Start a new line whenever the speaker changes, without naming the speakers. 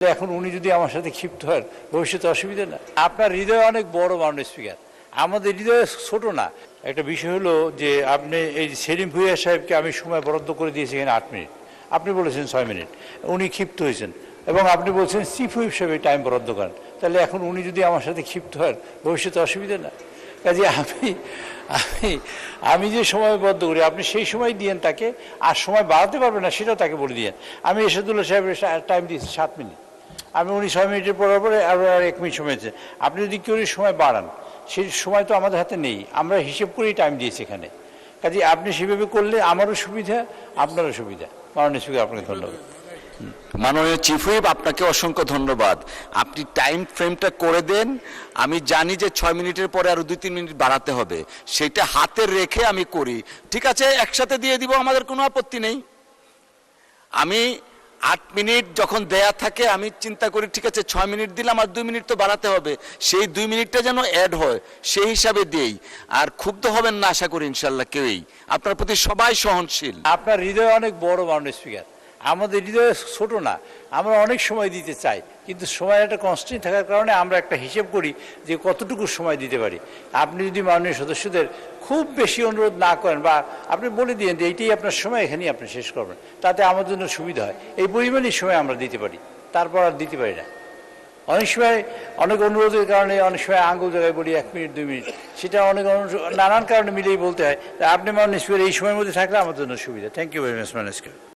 এখন উনি যদি আমার সাথে ক্ষিপ্ত হয় ভবিষ্যতে অসুবিধা না। আপনার হৃদয় অনেক বড় মাননীয় স্পিকার, আমাদের হৃদয় ছোট না। একটা বিষয় হলো যে আপনি এই সেলিম ভুঁইয়া সাহেবকে আমি সময় বরাদ্দ করে দিয়েছি এখানে 8 মিনিট, আপনি বলেছেন 6 মিনিট, উনি ক্ষিপ্ত হয়েছেন এবং আপনি বলছেন চিফ হুইপ হিসেবে টাইম বরাদ্দ করেন। তাহলে এখন উনি যদি আমার সাথে ক্ষিপ্ত হয় ভবিষ্যতে অসুবিধা না। কাজে আমি যে সময় বরাদ্দ করি আপনি সেই সময় দিয়েন তাকে, আর সময় বাড়াতে পারবেন না সেটাও তাকে বলে দিয়েন। আমি এরশাদুল্লাহ সাহেবের টাইম দিয়েছি 7 মিনিট, আমি উনি 6 মিনিটের পরে আরও 1 মিনিট সময় দিয়েছে। আপনি যদি কেউ সময় বাড়ান সেই সময় তো আমাদের হাতে নেই, আমরা হিসেব করেই টাইম দিয়েছি এখানে। কাজে আপনি সেভাবে করলে আমারও সুবিধা আপনারও সুবিধা। মাননীয় স্পিকার, আপনাকে ধন্যবাদ।
মাননীয় চিফ হুইপ, আপনাকে অসংখ্য ধন্যবাদ। আপনি টাইম ফ্রেমটা করে দেন। আমি জানি যে 6 মিনিটের পরে আরো 2-3 মিনিট বাড়াতে হবে, সেটা হাতে রেখে আমি করি। ঠিক আছে, একসাথে দিয়ে দিব, আমাদের কোনো আপত্তি নেই। আমি 8 মিনিট যখন দেয়া থাকে আমি চিন্তা করি ঠিক আছে 6 মিনিট দিলাম, আর 2 মিনিট তো বাড়াতে হবে, সেই 2 মিনিটটা যেন অ্যাড হয় সেই হিসাবে দিই। আর ক্ষুব্ধ হবেন না আশা করি ইনশাল্লাহ কেউই, আপনার প্রতি সবাই সহনশীল।
আপনার হৃদয় অনেক বড় মাননীয় স্পিকার, আমাদের হৃদয় ছোট না। আমরা অনেক সময় দিতে চাই, কিন্তু সময়ের একটা কনস্ট্যান্ট থাকার কারণে আমরা একটা হিসেব করি যে কতটুকু সময় দিতে পারি। আপনি যদি মাননীয় সদস্যদের খুব বেশি অনুরোধ না করেন বা আপনি বলে দিন যে এইটাই আপনার সময়, এখানেই আপনি শেষ করবেন, তাতে আমার জন্য সুবিধা হয়। এই পরিমাণই সময় আমরা দিতে পারি, তারপর আর দিতে পারি না। অনেক সময় অনেক অনুরোধের কারণে অনেক সময় আঙুল জায়গায় বলি 1 মিনিট 2 মিনিট, সেটা অনেক নানান কারণে মিলেই বলতে হয়। আপনি মাননীয় স্পিকার এই সময়ের মধ্যে থাকলে আমার জন্য সুবিধা। থ্যাংক ইউ ভেরি মাচ মাননীয় স্পিকার।